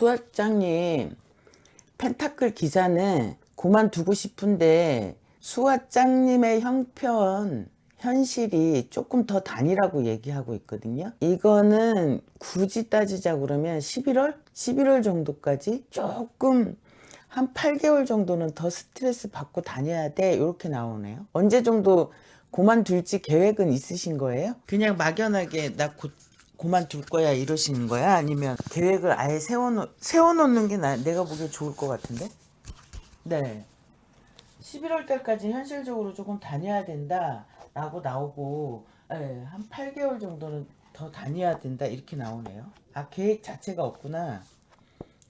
수아짱님, 펜타클 기사는 그만두고 싶은데 수아짱님의 형편 현실이 조금 더 다니라고 얘기하고 있거든요. 이거는 굳이 따지자 그러면 11월 정도까지 조금 한 8개월 정도는 더 스트레스 받고 다녀야 돼, 이렇게 나오네요. 언제 정도 그만둘지 계획은 있으신 거예요? 그냥 막연하게 나 곧 그만둘 거야 이러시는 거야? 아니면 계획을 아예 세워놓는 게 내가 보기에 좋을 것 같은데? 네. 11월 달까지 현실적으로 조금 다녀야 된다 라고 나오고, 예, 한 8개월 정도는 더 다녀야 된다 이렇게 나오네요. 아, 계획 자체가 없구나.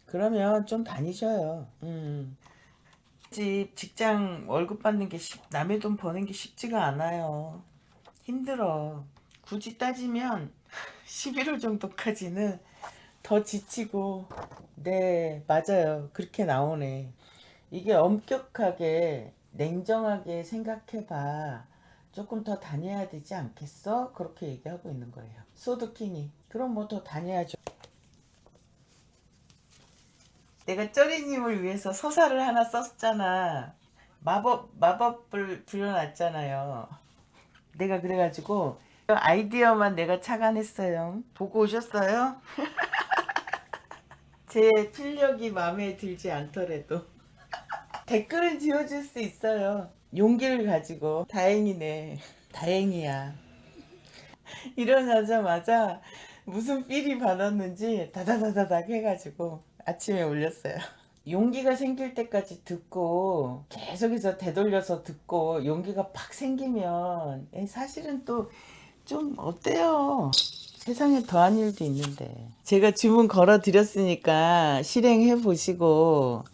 그러면 좀 다니셔요. 직장 월급 받는 게 남의 돈 버는 게 쉽지가 않아요. 힘들어. 굳이 따지면 11월 정도까지는 더 지치고, 네, 맞아요. 그렇게 나오네. 이게 엄격하게 냉정하게 생각해봐. 조금 더 다녀야 되지 않겠어? 그렇게 얘기하고 있는 거예요. 소드킹이. 그럼 뭐 더 다녀야죠. 내가 쩌리님을 위해서 서사를 하나 썼잖아. 마법을 부려놨잖아요. 내가 그래가지고 아이디어만 내가 착안했어요. 보고 오셨어요? 제 필력이 마음에 들지 않더라도 댓글은 지워줄 수 있어요. 용기를 가지고. 다행이네. 다행이야. 일어나자마자 무슨 필이 받았는지 다다다다닥 해가지고 아침에 올렸어요. 용기가 생길 때까지 듣고 계속해서 되돌려서 듣고 용기가 팍 생기면 사실은 또 좀 어때요? 세상에 더한 일도 있는데. 제가 주문 걸어 드렸으니까 실행해 보시고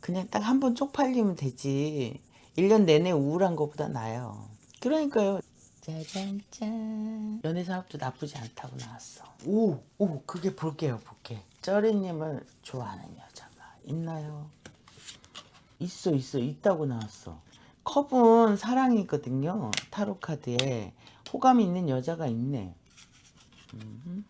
그냥 딱 한 번 쪽팔리면 되지. 1년 내내 우울한 것보다 나아요. 그러니까요. 짜잔짠. 연애 사업도 나쁘지 않다고 나왔어. 오, 그게 볼게요. 쩌리님을 좋아하는 여자가 있나요? 있다고 나왔어. 컵은 사랑이거든요. 타로 카드에 호감 있는 여자가 있네.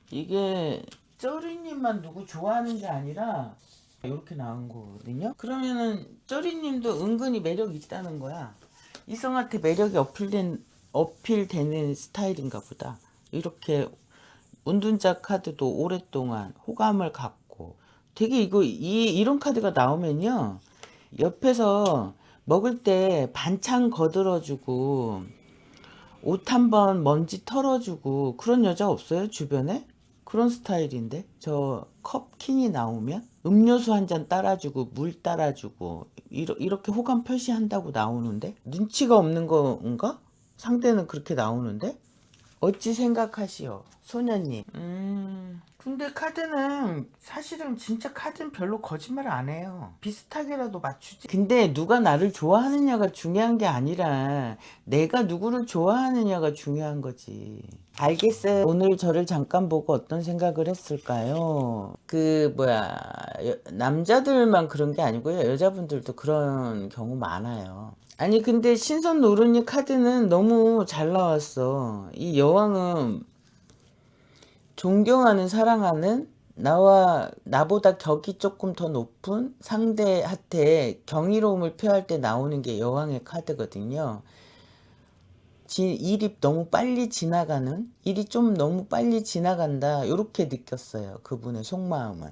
이게 쩌리님만 누구 좋아하는 게 아니라 이렇게 나온 거거든요. 그러면은 쩌리님도 은근히 매력이 있다는 거야. 이성한테 매력이 어필되는 스타일인가 보다. 이렇게 운둔자 카드도 오랫동안 호감을 갖고 되게 이런 카드가 나오면요. 옆에서 먹을 때 반찬 거들어주고 옷 한번 먼지 털어주고 그런 여자 없어요? 주변에? 그런 스타일인데 저 컵킹이 나오면 음료수 한 잔 따라주고 물 따라주고 이렇게 호감 표시한다고 나오는데 눈치가 없는 건가? 상대는 그렇게 나오는데 어찌 생각하시오 소녀님? 근데 카드는 사실은 진짜 카드는 별로 거짓말 안 해요. 비슷하게라도 맞추지. 근데 누가 나를 좋아하느냐가 중요한 게 아니라 내가 누구를 좋아하느냐가 중요한 거지. 알겠어요. 오늘 저를 잠깐 보고 어떤 생각을 했을까요? 남자들만 그런 게 아니고요. 여자분들도 그런 경우 많아요. 아니 근데 신선 노른이 카드는 너무 잘 나왔어. 이 여왕은 존경하는 사랑하는 나보다 격이 조금 더 높은 상대한테 경이로움을 표할 때 나오는 게 여왕의 카드거든요. 일이 좀 너무 빨리 지나간다 이렇게 느꼈어요. 그분의 속마음은.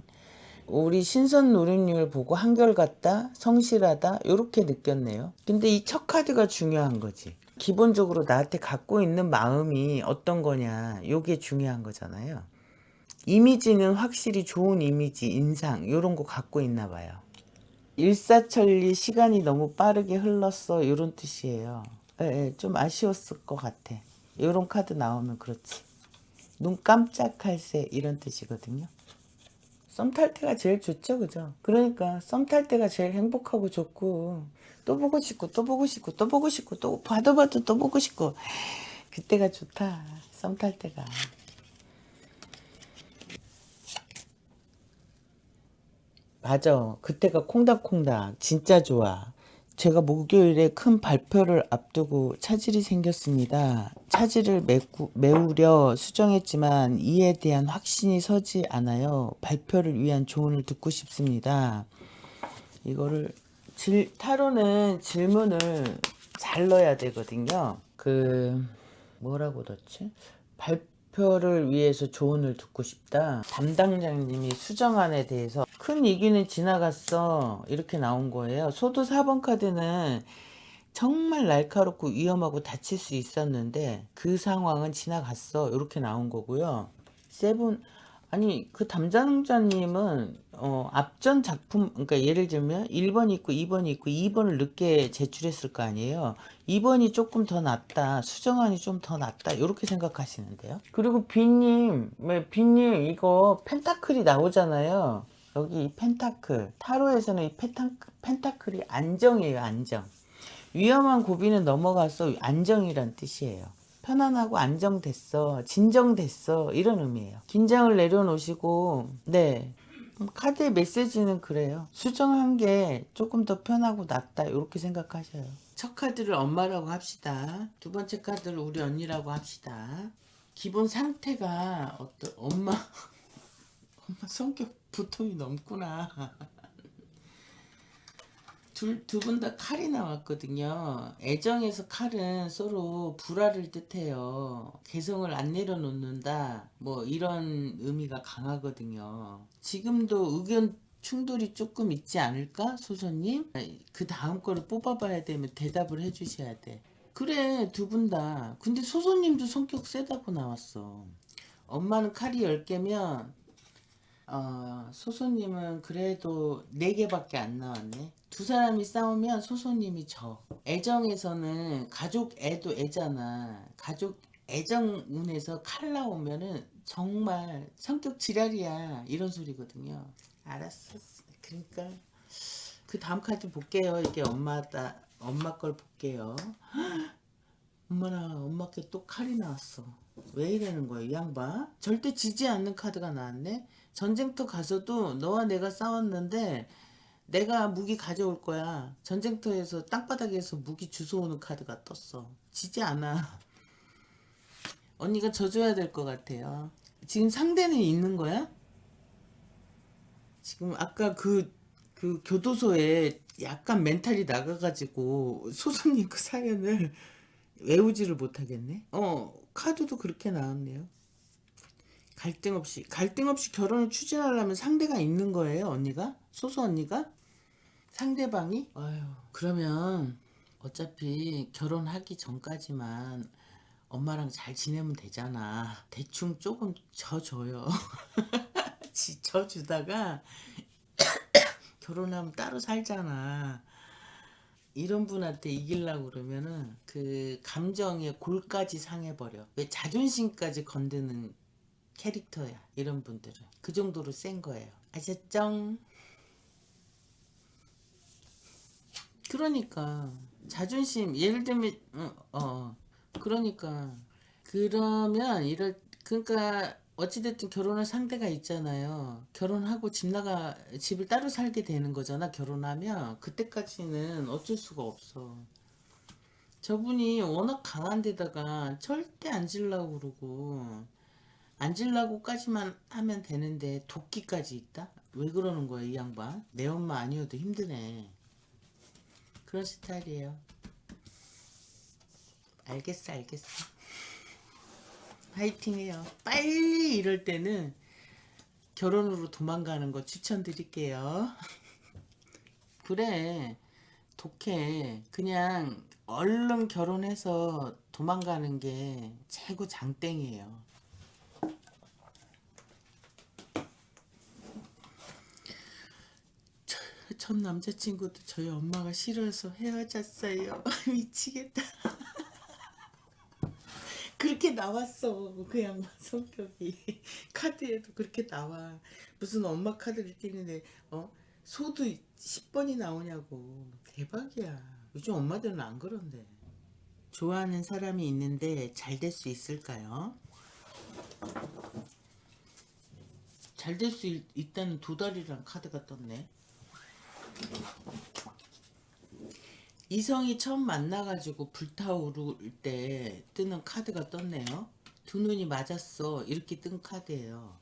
우리 신선 노릇님을 보고 한결같다, 성실하다 이렇게 느꼈네요. 근데 이 첫 카드가 중요한 거지. 기본적으로 나한테 갖고 있는 마음이 어떤 거냐 이게 중요한 거잖아요. 이미지는 확실히 좋은 이미지, 인상 이런 거 갖고 있나 봐요. 일사천리 시간이 너무 빠르게 흘렀어 이런 뜻이에요. 좀 아쉬웠을 것 같아. 이런 카드 나오면 그렇지. 눈 깜짝할 새 이런 뜻이거든요. 썸 탈 때가 제일 좋죠, 그죠? 그러니까 썸 탈 때가 제일 행복하고 좋고 또 보고 싶고 또 보고 싶고 또 보고 싶고 또 봐도 또 보고 싶고 그때가 좋다. 썸 탈 때가. 맞아. 그때가 콩닥콩닥 진짜 좋아. 제가 목요일에 큰 발표를 앞두고 차질이 생겼습니다. 차질을 메우려 수정했지만 이에 대한 확신이 서지 않아요. 발표를 위한 조언을 듣고 싶습니다. 이거를 타로는 질문을 잘 넣어야 되거든요. 뭐라고 넣지? 발표를 위해서 조언을 듣고 싶다. 담당자님이 수정안에 대해서 큰 위기는 지나갔어. 이렇게 나온 거예요. 소도 4번 카드는 정말 날카롭고 위험하고 다칠 수 있었는데 그 상황은 지나갔어. 이렇게 나온 거고요. 세븐 아니 그 담당자님은 앞전 작품 그러니까 예를 들면 1번이 있고 2번이 있고 2번을 늦게 제출했을 거 아니에요. 2번이 조금 더 낫다. 수정안이 좀 더 낫다. 이렇게 생각하시는데요. 그리고 비님 이거 펜타클이 나오잖아요. 여기 이 펜타클 타로에서는 이 펜타클이 안정이에요. 안정. 위험한 고비는 넘어가서 안정이란 뜻이에요. 편안하고 안정됐어, 진정됐어 이런 의미예요. 긴장을 내려놓으시고 네 카드의 메시지는 그래요. 수정한 게 조금 더 편하고 낫다 이렇게 생각하셔요. 첫 카드를 엄마라고 합시다. 두 번째 카드를 우리 언니라고 합시다. 기본 상태가 엄마 성격 보통이 넘구나. 두 분 다 칼이 나왔거든요. 애정에서 칼은 서로 불화를 뜻해요. 개성을 안 내려놓는다. 뭐 이런 의미가 강하거든요. 지금도 의견 충돌이 조금 있지 않을까? 소소님? 그 다음 거를 뽑아봐야 되면 대답을 해주셔야 돼. 그래 두 분 다. 근데 소소님도 성격 세다고 나왔어. 엄마는 칼이 10개면 소소님은 그래도 4개밖에 안 나왔네. 두 사람이 싸우면 소소님이 져. 애정에서는 가족 애도 애잖아. 가족 애정 운에서 칼 나오면은 정말 성격 지랄이야. 이런 소리거든요. 알았어. 그러니까 그 다음 카드 볼게요. 이게 엄마 걸 볼게요. 엄마나 엄마께 또 칼이 나왔어. 왜 이러는 거야 이 양반? 절대 지지 않는 카드가 나왔네. 전쟁터 가서도 너와 내가 싸웠는데 내가 무기 가져올 거야. 전쟁터에서 땅바닥에서 무기 주워오는 카드가 떴어. 지지 않아. 언니가 져줘야 될 것 같아요. 지금 상대는 있는 거야? 지금 아까 그 교도소에 약간 멘탈이 나가가지고 소송님 그 사연을 외우지를 못하겠네. 카드도 그렇게 나왔네요. 갈등 없이 결혼을 추진하려면 상대가 있는 거예요, 언니가? 소소 언니가? 상대방이? 아유, 그러면 어차피 결혼하기 전까지만 엄마랑 잘 지내면 되잖아. 대충 조금 져줘요. 져주다가 결혼하면 따로 살잖아. 이런 분한테 이기려고 그러면은 그 감정의 골까지 상해버려. 왜 자존심까지 건드는 캐릭터야. 이런 분들은. 그 정도로 센 거예요. 아셨죠? 그러니까 자존심 예를 들면 그러니까 그러면 그러니까 어찌됐든 결혼할 상대가 있잖아요. 결혼하고 집을 따로 살게 되는 거잖아. 결혼하면 그때까지는 어쩔 수가 없어. 저분이 워낙 강한 데다가 절대 안 질라고 그러고 안 질라고까지만 하면 되는데 도끼까지 있다? 왜 그러는 거야 이 양반? 내 엄마 아니어도 힘드네. 그런 스타일이에요. 알겠어. 화이팅해요. 빨리 이럴 때는 결혼으로 도망가는 거 추천드릴게요. 그래 독해. 그냥 얼른 결혼해서 도망가는 게 최고 장땡이에요. 전 남자친구도 저희 엄마가 싫어서 헤어졌어요. 미치겠다. 그렇게 나왔어. 그 양반 성격이. 카드에도 그렇게 나와. 무슨 엄마 카드를 띄는데 소도 10번이 나오냐고. 대박이야. 요즘 엄마들은 안 그런데. 좋아하는 사람이 있는데 잘 될 수 있을까요? 잘 될 수 있다는 도다리란 카드가 떴네. 이성이 처음 만나가지고 불타오를 때 뜨는 카드가 떴네요. 두 눈이 맞았어 이렇게 뜬 카드예요.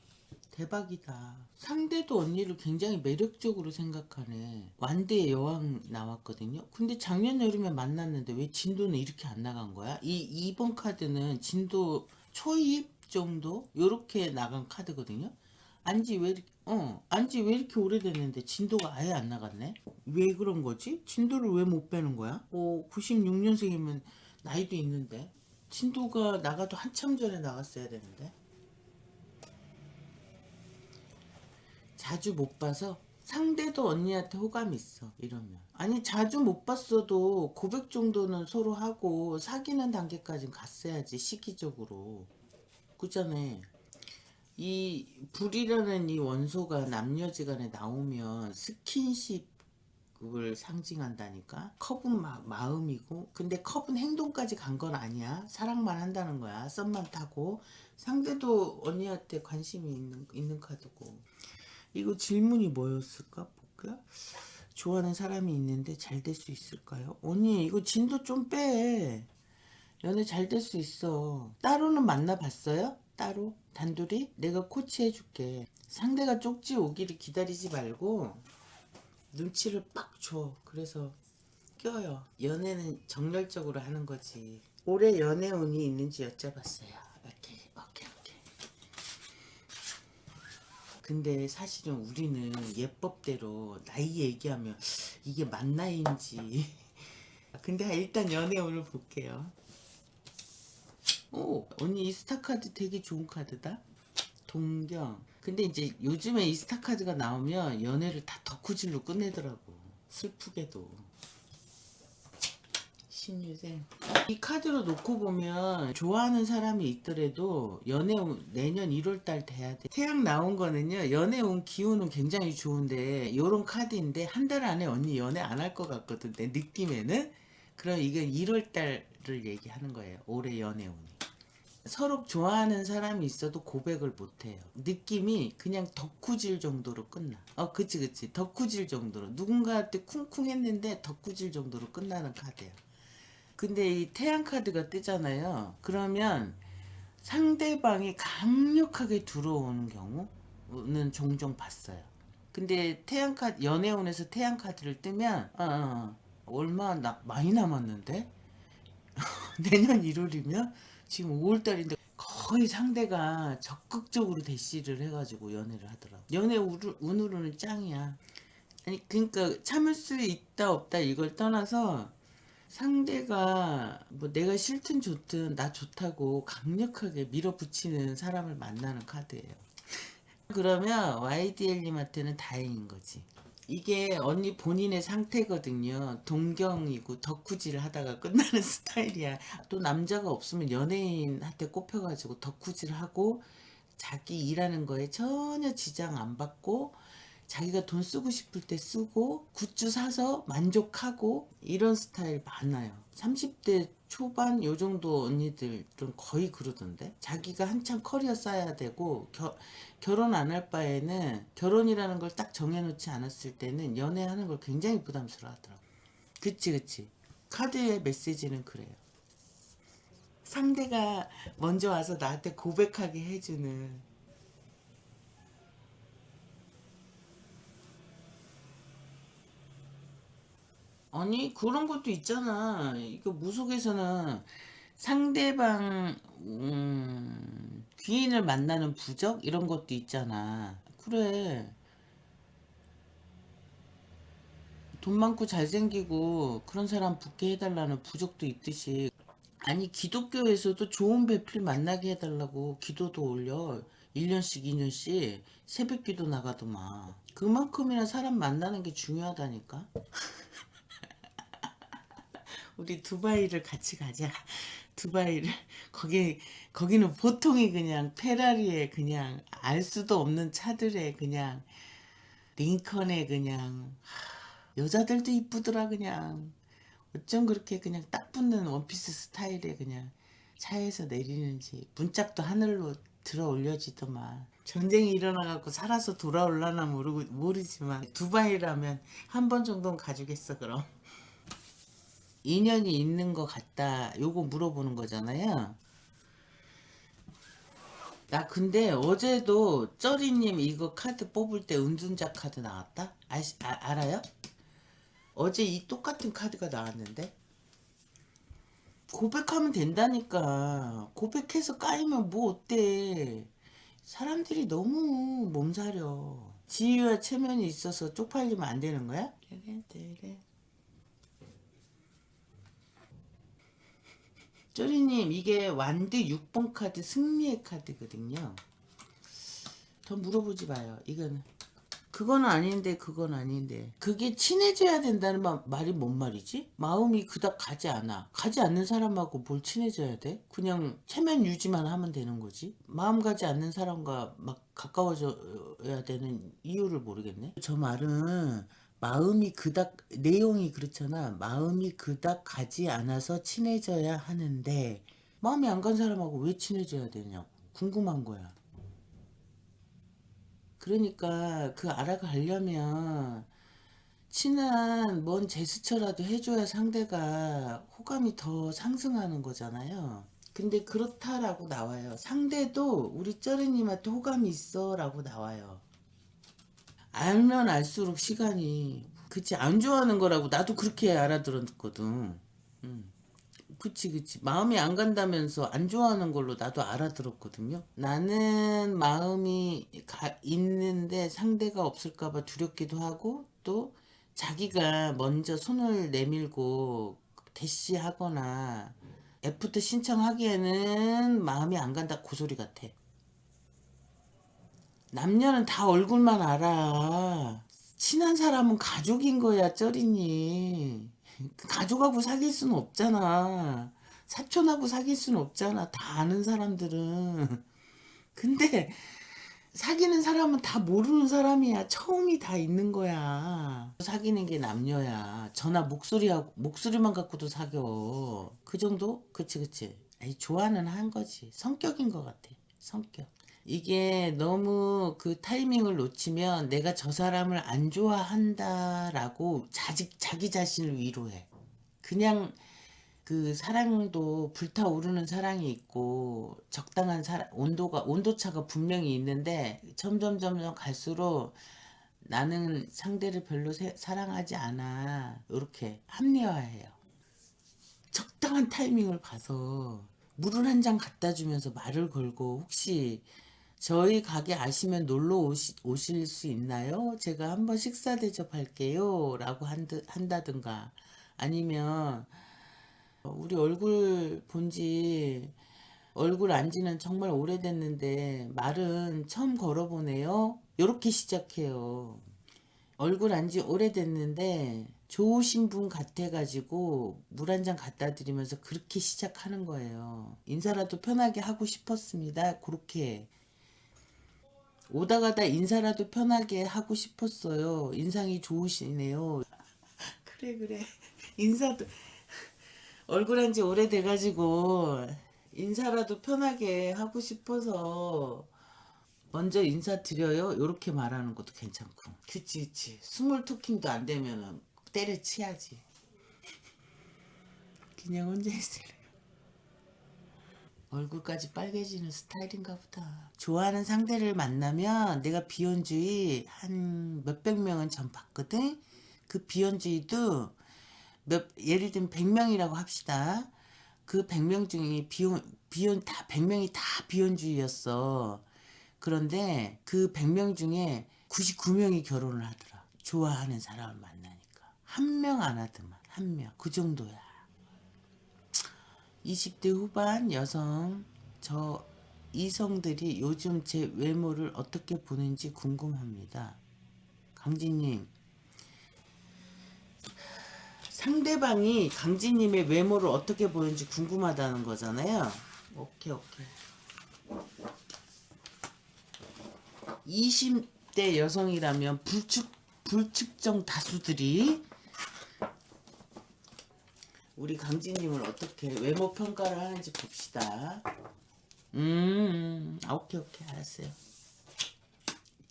대박이다. 상대도 언니를 굉장히 매력적으로 생각하네. 완대의 여왕 나왔거든요. 근데 작년 여름에 만났는데 왜 진도는 이렇게 안 나간 거야? 이번 카드는 진도 초입 정도? 요렇게 나간 카드거든요. 안지 왜 이렇게 오래됐는데 진도가 아예 안 나갔네? 왜 그런 거지? 진도를 왜 못 빼는 거야? 96년생이면 나이도 있는데. 진도가 나가도 한참 전에 나갔어야 되는데. 자주 못 봐서 상대도 언니한테 호감이 있어 이러면. 아니 자주 못 봤어도 고백 정도는 서로 하고 사귀는 단계까진 갔어야지 시기적으로. 그잖아. 이 불이라는 이 원소가 남녀지간에 나오면 스킨십을 상징한다니까. 컵은 마음이고, 근데 컵은 행동까지 간 건 아니야. 사랑만 한다는 거야. 썸만 타고. 상대도 언니한테 관심이 있는 카드고. 이거 질문이 뭐였을까? 볼까? 좋아하는 사람이 있는데 잘 될 수 있을까요? 언니 이거 진도 좀 빼. 연애 잘 될 수 있어. 따로는 만나봤어요? 따로? 단둘이? 내가 코치해줄게. 상대가 쪽지 오기를 기다리지 말고 눈치를 빡 줘. 그래서 껴요. 연애는 정열적으로 하는 거지. 올해 연애 운이 있는지 여쭤봤어요. 오케이. 근데 사실은 우리는 예법대로 나이 얘기하면 이게 만 나이인지. 근데 일단 연애 운을 볼게요. 오, 언니 이 스타카드 되게 좋은 카드다. 동경. 근데 이제 요즘에 이 스타카드가 나오면 연애를 다 덕후질로 끝내더라고. 슬프게도. 신유생. 이 카드로 놓고 보면 좋아하는 사람이 있더라도 연애운 내년 1월달 돼야 돼. 태양 나온 거는요, 연애운 기운은 굉장히 좋은데 요런 카드인데 한 달 안에 언니 연애 안 할 것 같거든 내 느낌에는. 그럼 이게 1월달을 얘기하는 거예요. 올해 연애운이. 서로 좋아하는 사람이 있어도 고백을 못해요. 느낌이 그냥 덕후질 정도로 끝나. 그치. 덕후질 정도로. 누군가한테 쿵쿵 했는데 덕후질 정도로 끝나는 카드야. 근데 이 태양 카드가 뜨잖아요. 그러면 상대방이 강력하게 들어오는 경우는 종종 봤어요. 근데 태양 카드, 연애운에서 태양 카드를 뜨면, 많이 남았는데? 내년 1월이면 지금 5월달인데 거의 상대가 적극적으로 대시를 해가지고 연애를 하더라고. 연애 운으로는 짱이야. 아니 그러니까 참을 수 있다 없다 이걸 떠나서 상대가 뭐 내가 싫든 좋든 나 좋다고 강력하게 밀어붙이는 사람을 만나는 카드예요. 그러면 YDL님한테는 다행인 거지. 이게 언니 본인의 상태거든요. 동경이고 덕후질 하다가 끝나는 스타일이야. 또 남자가 없으면 연예인한테 꼽혀가지고 덕후질 하고 자기 일하는 거에 전혀 지장 안 받고 자기가 돈 쓰고 싶을 때 쓰고 굿즈 사서 만족하고 이런 스타일 많아요. 30대 초반 요 정도 언니들은 거의 그러던데. 자기가 한참 커리어 쌓아야 되고 결혼 안 할 바에는 결혼이라는 걸 딱 정해놓지 않았을 때는 연애하는 걸 굉장히 부담스러워 하더라고. 그치. 카드의 메시지는 그래요. 상대가 먼저 와서 나한테 고백하게 해주는. 아니 그런 것도 있잖아. 이거 무속에서는 상대방 귀인을 만나는 부적 이런 것도 있잖아. 그래. 돈 많고 잘생기고 그런 사람 붙게 해달라는 부적도 있듯이. 아니 기독교에서도 좋은 배필 만나게 해달라고 기도도 올려. 1년씩 2년씩 새벽 기도 나가더만. 그만큼이나 사람 만나는 게 중요하다니까. 우리 두바이를 같이 가자. 두바이를. 거기는 보통이 그냥 페라리에 그냥 알 수도 없는 차들에 그냥 링컨에 그냥 여자들도 이쁘더라 그냥. 어쩜 그렇게 그냥 딱 붙는 원피스 스타일에 그냥 차에서 내리는지. 문짝도 하늘로 들어 올려지더만. 전쟁이 일어나갖고 살아서 돌아올라나 모르지만 두바이라면 한 번 정도는 가주겠어 그럼. 인연이 있는 것 같다. 요거 물어보는 거잖아요. 나 근데 어제도 쩌리님 이거 카드 뽑을 때 은둔자 카드 나왔다? 알아요? 어제 이 똑같은 카드가 나왔는데? 고백하면 된다니까. 고백해서 까이면 뭐 어때? 사람들이 너무 몸살려. 지위와 체면이 있어서 쪽팔리면 안 되는 거야? 쪼리님 이게 완드 6번 카드 승리의 카드거든요. 더 물어보지 마요. 이거는 그건 아닌데 그건 아닌데 그게 친해져야 된다는 말이 뭔 말이지? 마음이 그닥 가지 않아. 가지 않는 사람하고 뭘 친해져야 돼? 그냥 체면 유지만 하면 되는 거지. 마음 가지 않는 사람과 막 가까워져야 되는 이유를 모르겠네. 저 말은 마음이 그닥 내용이 그렇잖아. 마음이 그닥 가지 않아서 친해져야 하는데 마음이 안 간 사람하고 왜 친해져야 되냐고 궁금한 거야. 그러니까 그 알아가려면 친한 먼 제스처라도 해줘야 상대가 호감이 더 상승하는 거잖아요. 근데 그렇다라고 나와요. 상대도 우리 쩌리님한테 호감이 있어 라고 나와요. 알면 알수록 시간이 그치 안 좋아하는 거라고 나도 그렇게 알아들었거든. 음. 그치. 마음이 안 간다면서 안 좋아하는 걸로 나도 알아들었거든요. 나는 마음이 있는데 상대가 없을까봐 두렵기도 하고 또 자기가 먼저 손을 내밀고 대시하거나 애프터 신청하기에는 마음이 안 간다 그 소리 같아. 남녀는 다 얼굴만 알아. 친한 사람은 가족인 거야, 쩌리니. 가족하고 사귈 수는 없잖아. 사촌하고 사귈 수는 없잖아. 다 아는 사람들은. 근데 사귀는 사람은 다 모르는 사람이야. 처음이 다 있는 거야. 사귀는 게 남녀야. 전화 목소리만 갖고도 사겨. 그 정도? 그치. 에이, 좋아는 한 거지. 성격인 것 같아. 성격. 이게 너무 그 타이밍을 놓치면 내가 저 사람을 안 좋아한다라고 자기 자신을 위로해. 그냥 그 사랑도 불타오르는 사랑이 있고 적당한 온도차가 분명히 있는데 점점 갈수록 나는 상대를 별로 사랑하지 않아. 이렇게 합리화해요. 적당한 타이밍을 봐서 물을 한 잔 갖다 주면서 말을 걸고 혹시 저희 가게 아시면 놀러 오실 수 있나요? 제가 한번 식사 대접할게요. 라고 한다든가 아니면 우리 얼굴 안 지는 정말 오래됐는데 말은 처음 걸어보네요. 이렇게 시작해요. 얼굴 안 지 오래됐는데 좋으신 분 같아가지고 물 한 잔 갖다 드리면서 그렇게 시작하는 거예요. 인사라도 편하게 하고 싶었습니다. 그렇게 오다 가다 인사라도 편하게 하고 싶었어요. 인상이 좋으시네요. 그래. 인사도 얼굴 한 지 오래돼가지고 인사라도 편하게 하고 싶어서 먼저 인사드려요. 이렇게 말하는 것도 괜찮고. 그치. 스몰 토킹도 안 되면은 때려치야지. 그냥 혼자 있을래. 얼굴까지 빨개지는 스타일인가 보다. 좋아하는 상대를 만나면 내가 비혼주의 한 몇백 명은 전 봤거든. 그 비혼주의도 예를 들면 100명이라고 합시다. 그 100명 중에 비혼 다 100명이 다 비혼주의였어. 그런데 그 100명 중에 99명이 결혼을 하더라. 좋아하는 사람을 만나니까. 한 명 안 하더만. 한 명. 그 정도야. 20대 후반 여성 저 이성들이 요즘 제 외모를 어떻게 보는지 궁금합니다. 강진님 상대방이 강진님의 외모를 어떻게 보는지 궁금하다는 거잖아요. 오케이. 20대 여성이라면 불특정 다수들이 우리 강진님을 어떻게 외모 평가를 하는지 봅시다. 오케이, 알았어요.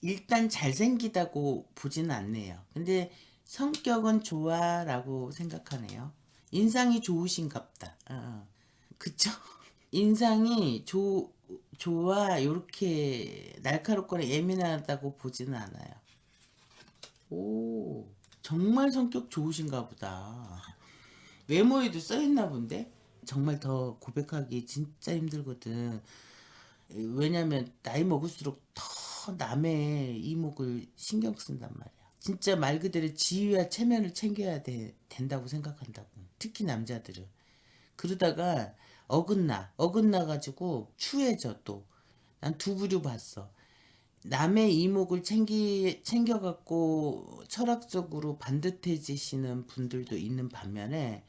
일단 잘생기다고 보지는 않네요. 근데 성격은 좋아라고 생각하네요. 인상이 좋으신갑다. 그쵸? 인상이 좋아. 요렇게 날카롭거나 예민하다고 보지는 않아요. 오, 정말 성격 좋으신가 보다. 외모에도 써있나 본데? 정말 더 고백하기 진짜 힘들거든. 왜냐면 나이 먹을수록 더 남의 이목을 신경 쓴단 말이야. 진짜 말 그대로 지위와 체면을 챙겨야 된다고 생각한다고. 특히 남자들은. 그러다가 어긋나 가지고 추해져 또. 난 두 부류 봤어. 남의 이목을 챙겨갖고 철학적으로 반듯해지시는 분들도 있는 반면에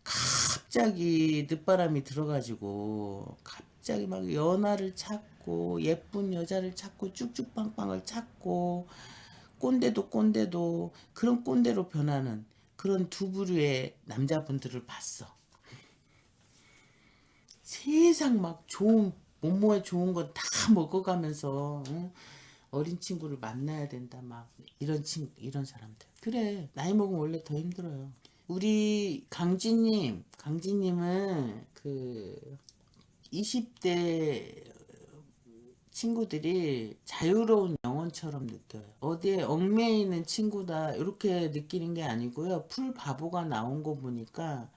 갑자기 늦바람이 들어가지고 갑자기 막 연하를 찾고 예쁜 여자를 찾고 쭉쭉빵빵을 찾고 꼰대도 그런 꼰대로 변하는 그런 두 부류의 남자분들을 봤어. 세상 막 좋은 몸무게 좋은 거 다 먹어가면서 응? 어린 친구를 만나야 된다 막 이런 사람들. 그래 나이 먹으면 원래 더 힘들어요. 우리 강진님은 그 20대 친구들이 자유로운 영혼처럼 느껴요. 어디에 얽매여 있는 친구다 이렇게 느끼는 게 아니고요. 풀 바보가 나온 거 보니까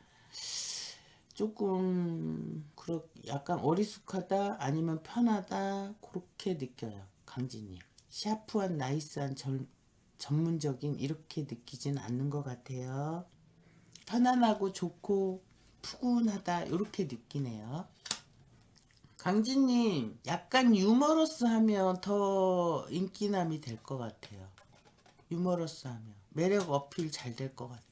조금 약간 어리숙하다 아니면 편하다 그렇게 느껴요. 강진님. 샤프한 나이스한 전문적인 이렇게 느끼진 않는 것 같아요. 편안하고 좋고 푸근하다 이렇게 느끼네요. 강진님 약간 유머러스하면 더 인기남이 될 것 같아요. 유머러스하면 매력 어필 잘 될 것 같아요.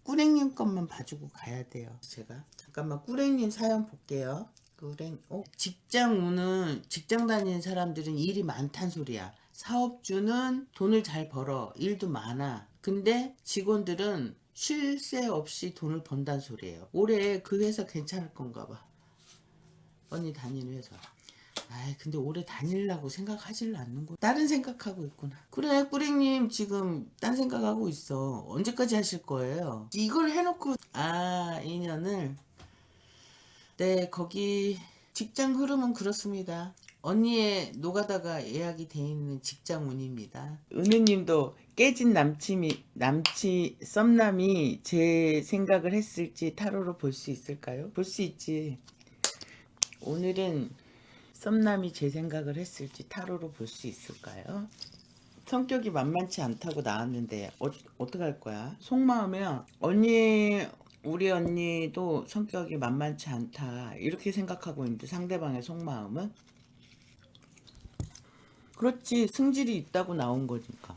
꾸랭님 것만 봐주고 가야 돼요. 제가 잠깐만 꾸랭님 사연 볼게요. 직장 다니는 사람들은 일이 많단 소리야. 사업주는 돈을 잘 벌어. 일도 많아. 근데 직원들은 쉴 새 없이 돈을 번단 소리예요. 올해 그 회사 괜찮을 건가 봐. 언니 다니는 회사. 아이 근데 오래 다니려고 생각하지를 않는구 다른 생각하고 있구나. 그래 꾸랭님 지금 딴 생각하고 있어. 언제까지 하실 거예요? 이걸 해놓고 2년을 네 거기 직장 흐름은 그렇습니다. 언니의 노가다가 예약이 돼 있는 직장 운입니다. 은우님도 깨진 썸남이 제 생각을 했을지 타로로 볼 수 있을까요? 볼 수 있지. 오늘은 썸남이 제 생각을 했을지 타로로 볼 수 있을까요? 성격이 만만치 않다고 나왔는데 어떡할 거야? 속마음이야. 우리 언니도 성격이 만만치 않다 이렇게 생각하고 있는데 상대방의 속마음은? 그렇지 승질이 있다고 나온 거니까.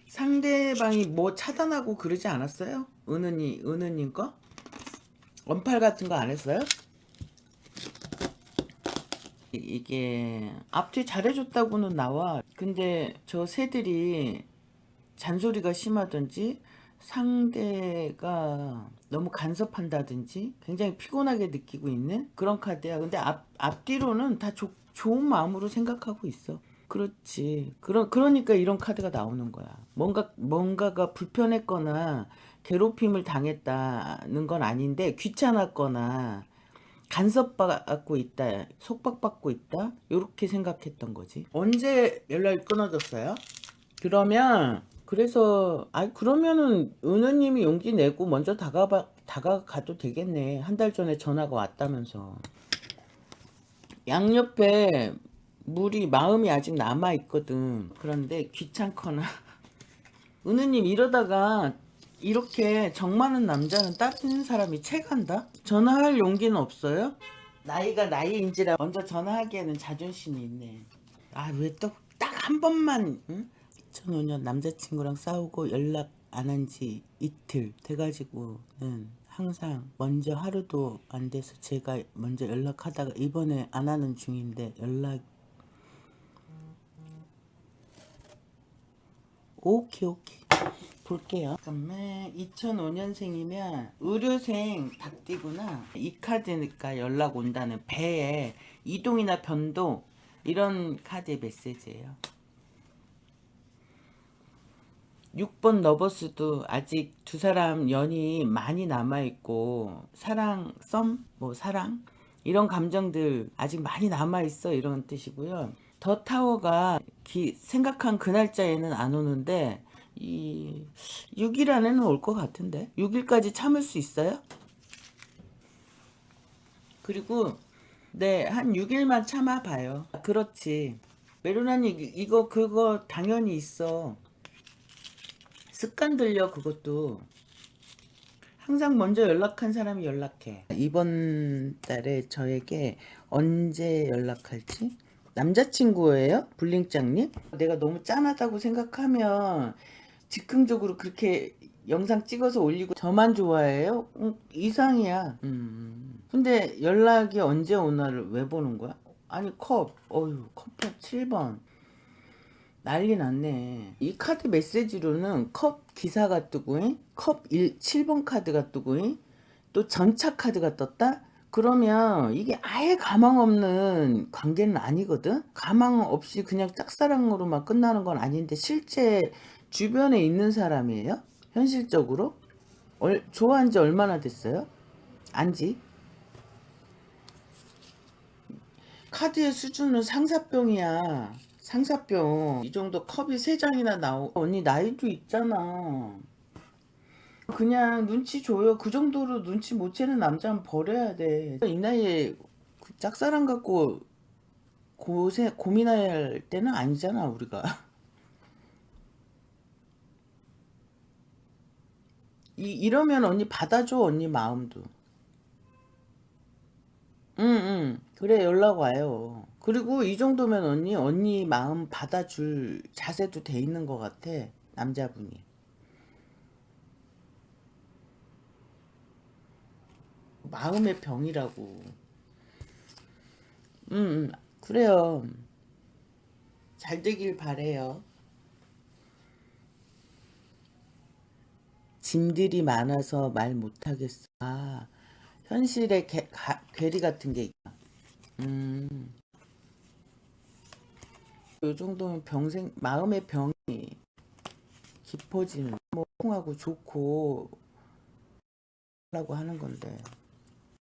상대방이 뭐 차단하고 그러지 않았어요? 은은님 거? 원팔 같은 거 안 했어요? 이게 앞뒤 잘해줬다고는 나와. 근데 저 새들이 잔소리가 심하든지 상대가 너무 간섭한다든지 굉장히 피곤하게 느끼고 있는 그런 카드야. 근데 앞뒤로는 다 좋은 마음으로 생각하고 있어. 그렇지. 그러니까 이런 카드가 나오는 거야. 뭔가가 불편했거나 괴롭힘을 당했다는 건 아닌데 귀찮았거나 간섭받고 있다, 속박받고 있다, 요렇게 생각했던 거지. 언제 연락이 끊어졌어요? 그러면은 은우님이 용기 내고 먼저 다가가도 되겠네. 한 달 전에 전화가 왔다면서. 양옆에 마음이 아직 남아있거든. 그런데 귀찮거나. 은우님 이러다가 이렇게 정 많은 남자는 다른 사람이 채간다? 전화할 용기는 없어요? 나이가 나이인지라 먼저 전화하기에는 자존심이 있네. 왜 또 딱 한 번만 2005년 남자친구랑 싸우고 연락 안 한 지 이틀 돼가지고는 항상 먼저 하루도 안 돼서 제가 먼저 연락하다가 이번에 안 하는 중인데 오케이 볼게요. 잠깐만 2005년생이면 의료생 닭띠구나. 이 카드니까 연락 온다는 배에 이동이나 변동 이런 카드의 메시지예요. 6번 러버스도 아직 두 사람 연이 많이 남아있고 사랑, 썸, 뭐 사랑 이런 감정들 아직 많이 남아있어 이런 뜻이고요. 더 타워가 생각한 그 날짜에는 안 오는데 이 6일 안에는 올 것 같은데 6일까지 참을 수 있어요? 그리고 네, 한 6일만 참아봐요. 그렇지. 메로나님 이거 그거 당연히 있어. 습관 들려 그것도. 항상 먼저 연락한 사람이 연락해. 이번 달에 저에게 언제 연락할지? 남자친구예요? 불링장님? 내가 너무 짠하다고 생각하면 즉흥적으로 그렇게 영상 찍어서 올리고 저만 좋아해요? 이상이야. 근데 연락이 언제 오나를 왜 보는 거야? 아니 어휴 컵 7번 난리 났네. 이 카드 메시지로는 컵 기사가 뜨고 컵 7번 카드가 뜨고 또 전차 카드가 떴다? 그러면 이게 아예 가망 없는 관계는 아니거든? 가망 없이 그냥 짝사랑으로만 끝나는 건 아닌데 실제 주변에 있는 사람이에요? 현실적으로? 좋아한 지 얼마나 됐어요? 안지? 카드의 수준은 상사병이야. 상사병. 이 정도 컵이 3장이나 언니 나이도 있잖아. 그냥 눈치 줘요. 그 정도로 눈치 못 채는 남자는 버려야 돼. 이 나이에 그 짝사랑 갖고 고민할 때는 아니잖아, 우리가. 이러면 언니 받아줘, 언니 마음도. 응, 응. 그래, 연락 와요. 그리고 이 정도면 언니 마음 받아줄 자세도 돼 있는 것 같아, 남자분이. 마음의 병이라고. 응, 응. 그래요. 잘 되길 바래요. 짐들이 많아서 말 못하겠어. 아, 현실에 괴리 같은 게 있다. 음, 요 정도면 마음의 병이 깊어지는, 뭐, 통하고 좋고, 라고 하는 건데.